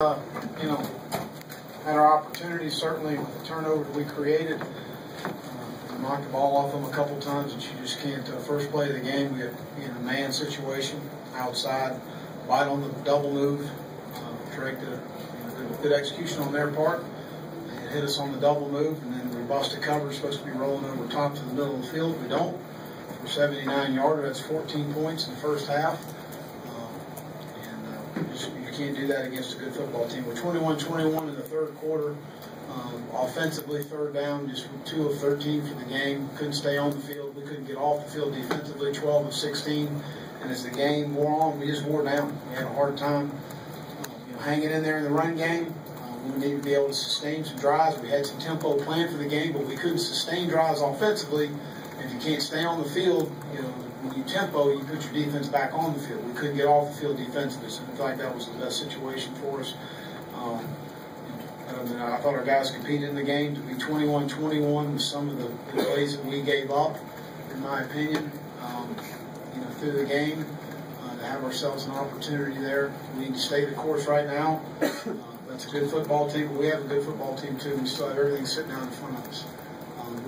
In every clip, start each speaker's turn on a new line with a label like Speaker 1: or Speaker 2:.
Speaker 1: You know, had our opportunities, certainly with the turnovers we created. Knocked the ball off them a couple times, and you just can't. First play of the game, we had in a man situation outside, wide on the double move. Drake did a good execution on their part. They hit us on the double move, and then we busted coverage. Supposed to be rolling over top to the middle of the field. We don't. We're 79-yarder. That's 14 points in the first half. You can't do that against a good football team. We're 21-21 in the third quarter. Offensively, third down, just 2 of 13 for the game. Couldn't stay on the field. We couldn't get off the field defensively, 12 of 16. And as the game wore on, we just wore down. We had a hard time hanging in there in the run game. We needed to be able to sustain some drives. We had some tempo planned for the game, but we couldn't sustain drives offensively. And if you can't stay on the field, when you tempo, you put your defense back on the field. We couldn't get off the field defensively, so in fact, that was the best situation for us. I thought our guys competed in the game to be 21-21 with some of the plays that we gave up, in my opinion, through the game. To have ourselves an opportunity there. We need to stay the course right now. That's a good football team, but we have a good football team too. We still have everything sitting down in front of us.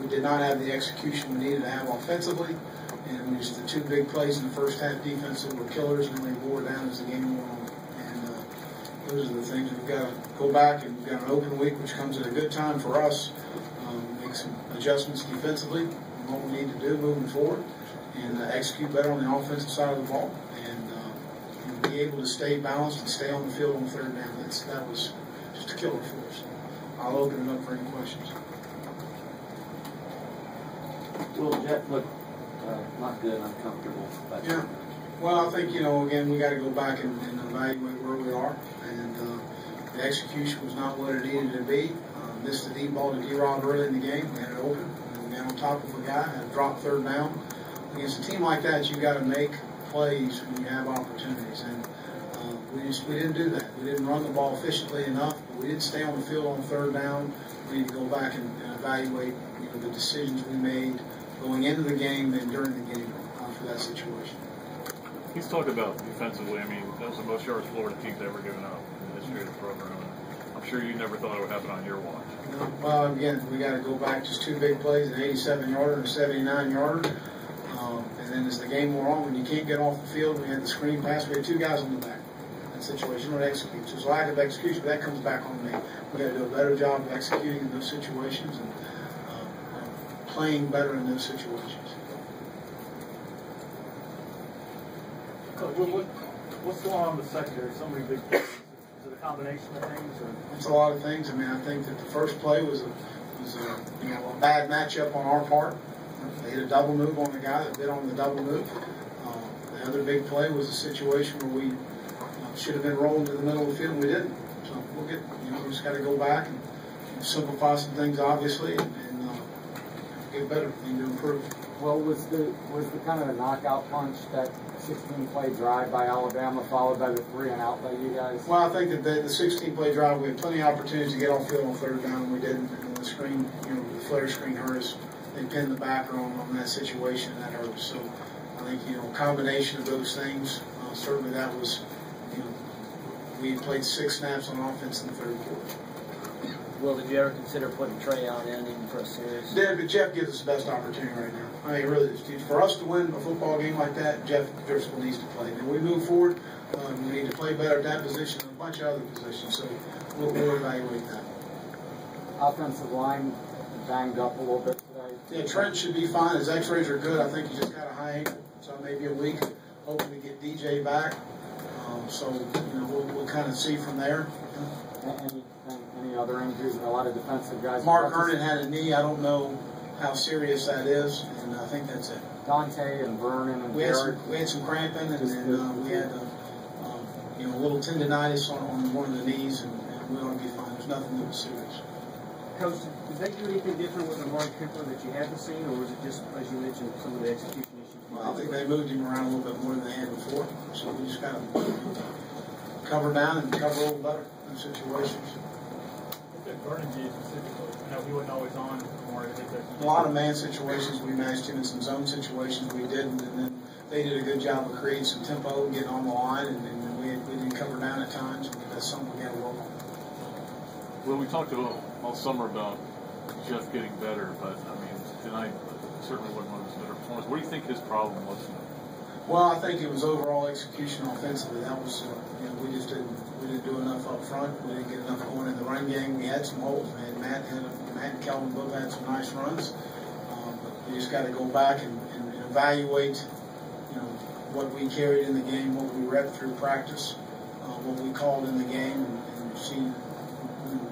Speaker 1: We did not have the execution we needed to have offensively, and just the 2 big plays in the first half defense that were killers, and they wore down as the game went on. And those are the things we've got to go back, and we've got an open week, which comes at a good time for us. Make some adjustments defensively, and what we need to do moving forward, and execute better on the offensive side of the ball, and be able to stay balanced and stay on the field on third down. That was just a killer for us. I'll open it up for any questions.
Speaker 2: Will, Jeff looked not good, uncomfortable.
Speaker 1: Yeah. Well, I think, again, we got to go back and evaluate where we are. And the execution was not what it needed to be. Missed the deep ball to D-Rob early in the game. We had it open. We got on top of a guy, had a drop third down. Against a team like that, you've got to make plays when you have opportunities. And we didn't do that. We didn't run the ball efficiently enough. We didn't stay on the field on third down. We need to go back and evaluate the decisions we made going into the game and during the game for that situation.
Speaker 3: He's talked about defensively. I mean, that was the most yards Florida team's ever given up in the history of the program. I'm sure you never thought it would happen on your watch.
Speaker 1: Well, again, we got to go back. Just 2 big plays, an 87-yarder and a 79-yarder. And then as the game wore on, when you can't get off the field, we had the screen pass. We had 2 guys on the back. That situation, don't execute. So there's lack of execution, but that comes back on me. We got to do a better job of executing in those situations and playing better in those situations.
Speaker 4: What's going on with the secondary? So many big plays. Is it a combination of things? Or?
Speaker 1: It's a lot of things. I mean, I think that the first play was a bad matchup on our part. They hit a double move on the guy that bit on the double move. The other big play was a situation where we should have been rolling to the middle of the field, and we didn't. So we'll get, we just got to go back and simplify some things, obviously, and get better and to improve.
Speaker 5: Well, was the kind of a knockout punch that 16-play drive by Alabama followed by the 3-and-out by you guys?
Speaker 1: Well, I think that the 16-play drive, we had plenty of opportunities to get off field on third down, and we didn't. And the screen, the flare screen hurt us. They pinned the backer on that situation, and that hurt us. So I think, a combination of those things, certainly that was, we played 6 snaps on offense in the third quarter.
Speaker 2: Well, did you ever consider putting Trey on in even for a series?
Speaker 1: Did, but Jeff gives us the best opportunity right now. I mean, really, for us to win a football game like that, Jeff Driscoll needs to play. And we move forward, we need to play better at that position and a bunch of other positions. So we'll evaluate that.
Speaker 5: Offensive line banged up a little bit today.
Speaker 1: Yeah, Trent should be fine. His X-rays are good. I think he just got a high ankle, so maybe a week. Hoping to get DJ back. So we'll kind of see from there.
Speaker 5: Any other injuries? A lot of defensive guys.
Speaker 1: Mark Vernon had a knee. I don't know how serious that is, and I think that's it.
Speaker 5: Dante and Vernon and
Speaker 1: we had some cramping, and then we had a little tendonitis on one of the knees, and we ought to be fine. There's nothing that was serious.
Speaker 4: Coach, did they do anything different with Amari Cooper that you haven't seen, or was it just, as you mentioned, some of the execution issues?
Speaker 1: Well, I think they moved him around a little bit more than they had before, so we just got to cover down and cover a little better in situations.
Speaker 4: Vernon did specifically. He wasn't always on.
Speaker 1: A lot of man situations we matched him, in some zone situations we didn't, and then they did a good job of creating some tempo and getting on the line, and we didn't cover down at times. That's something we got to work on.
Speaker 3: Well, we talked all summer about Jeff getting better, but I mean, tonight certainly wasn't one of his better performances. What do you think his problem was?
Speaker 1: Well, I think it was overall execution offensively. That was, we just didn't do enough up front. We didn't get enough going in the run game. We had some holes, man. Matt and Kelvin both had some nice runs. But you just got to go back and evaluate, what we carried in the game, what we read through practice, what we called in the game, and see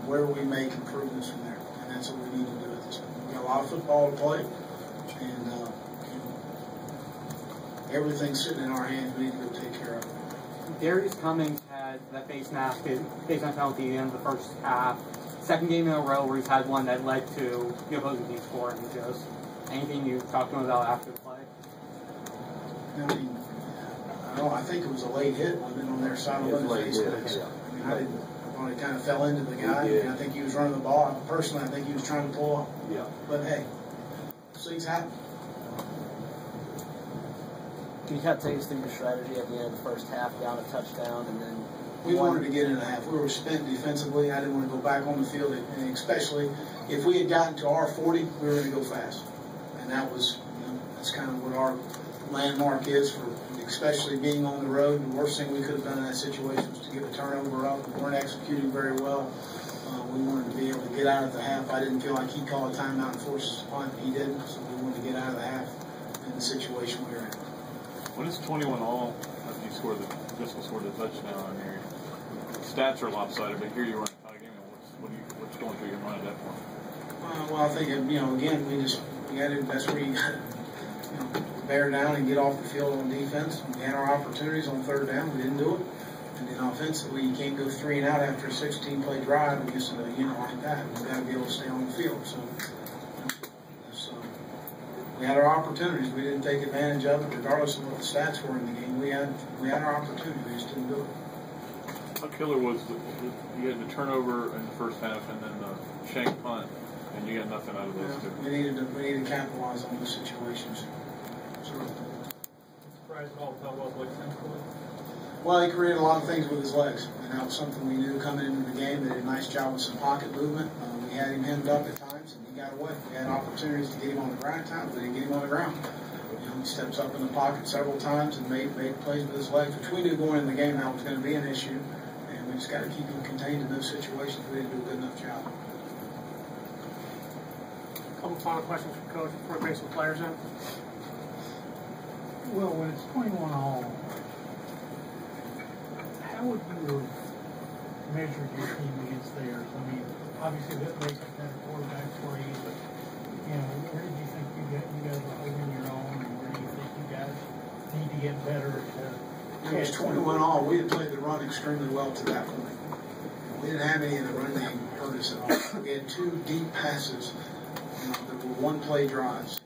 Speaker 1: where we make improvements from there. And that's what we need to do at this point. We've got a lot of football to play, and everything's sitting in our hands. We need to go take care of it.
Speaker 5: Darius Cummings had that face mask penalty at the end of the first half. Second game in a row where he's had one that led to the opposing team scoring. Just anything you talked to him about after the play?
Speaker 1: I mean, I think it was a late hit. I've been on their side of the face mask. I thought he kind of fell into the guy. I think he was running the ball. Personally, I think he was trying to pull up.
Speaker 6: Yeah.
Speaker 1: But hey, things happen.
Speaker 2: Can you kind of take us through your strategy at the end of the first half, down a touchdown, and then
Speaker 1: we wanted to get in a half. We were spent defensively. I didn't want to go back on the field, and especially if we had gotten to our 40, we were going to go fast. And that was, that's kind of what our landmark is for, especially being on the road. The worst thing we could have done in that situation was to give a turnover up. We weren't executing very well. We wanted to be able to get out of the half. I didn't feel like he called a timeout and forced us to punt. He didn't, so we wanted to get out of the half in the situation we were in.
Speaker 3: When it's 21 all, after you scored Driscoll scored the touchdown on there, stats are lopsided, but here you are in a tie game. What's going through your mind at that point?
Speaker 1: Well, I think, again, that's where you got to, bear down and get off the field on defense. We had our opportunities on third down. We didn't do it. And then offensively, you can't go 3 and out after a 16-play drive against a unit like that. We've got to be able to stay on the field. So, we had our opportunities. We didn't take advantage of it, regardless of what the stats were in the game. We had our opportunity. We just didn't do it.
Speaker 3: How killer was you had the turnover in the first half and then the shank punt, and you got nothing out of those two?
Speaker 1: We needed to capitalize on those situations.
Speaker 4: Surprised at all how well Blake scored?
Speaker 1: Well, he created a lot of things with his legs, and that was something we knew coming into the game. They did a nice job with some pocket movement. We had him hemmed up at times, and he got away. We had opportunities to get him on the ground at times, but he didn't get him on the ground. He steps up in the pocket several times and made plays with his legs, which we knew going into the game that was going to be an issue, and we just got to keep him contained in those situations. We didn't do a good enough job.
Speaker 4: A couple final questions for Coach before we bring some players in.
Speaker 7: Well, when it's 21 all, how would you have measured your team against theirs? I mean, obviously that makes a better quarterback for you, but where did you think you guys were holding your own, and where do you think you guys need to get better to?
Speaker 1: It was 21 all. We had played the run extremely well to that point. We didn't have any of the run game hurt us at all. We had 2 deep passes that were one-play drives.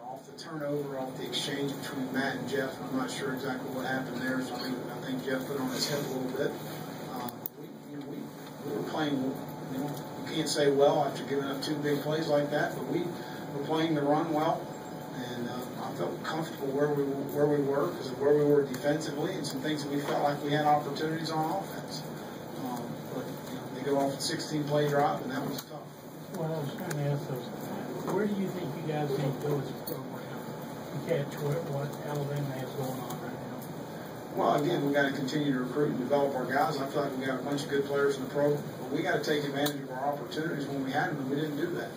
Speaker 1: Off the turnover, off the exchange between Matt and Jeff. I'm not sure exactly what happened there. So I think Jeff put on his hip a little bit. We were playing, you can't say well after giving up 2 big plays like that, but we were playing the run well, and I felt comfortable where we were because of where we were defensively and some things that we felt like we had opportunities on offense. But they go off a 16-play drive, and that was tough.
Speaker 7: Well, I was trying to ask those. Where do you think you guys need to go as a program to catch what Alabama has going on right now?
Speaker 1: Well, again, we got to continue to recruit and develop our guys. I feel like we got a bunch of good players in the program, but we got to take advantage of our opportunities when we had them, and we didn't do that.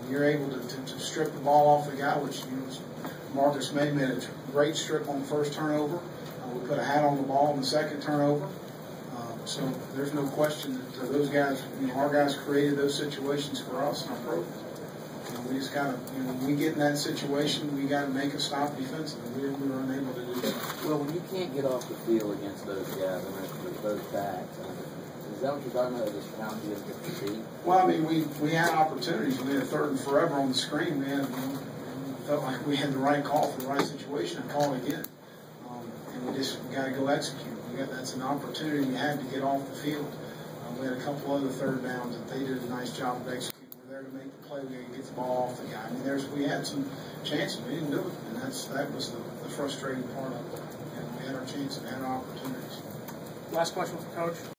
Speaker 1: You're able to strip the ball off the guy, which Marcus May made a great strip on the first turnover. We put a hat on the ball on the second turnover. So there's no question that those guys, our guys created those situations for us in our program. We just got to, when we get in that situation, we got to make a stop defensively. We were unable to do that.
Speaker 6: Well, when you can't get off the field against those guys, with those backs, is that what you're talking about? Just pounding you to see?
Speaker 1: Well, I mean, we had opportunities. We had a 3rd and forever on the screen. We had, felt like we had the right call for the right situation and call it again. And we got to go execute. That's an opportunity we had to get off the field. We had a couple other 3rd downs that they did a nice job of executing. We're there to make the play. We had to get the ball off the guy. I mean, we had some chances. We didn't do it, and that was the frustrating part of it. We had our chances. We had our opportunities.
Speaker 4: Last question for Coach.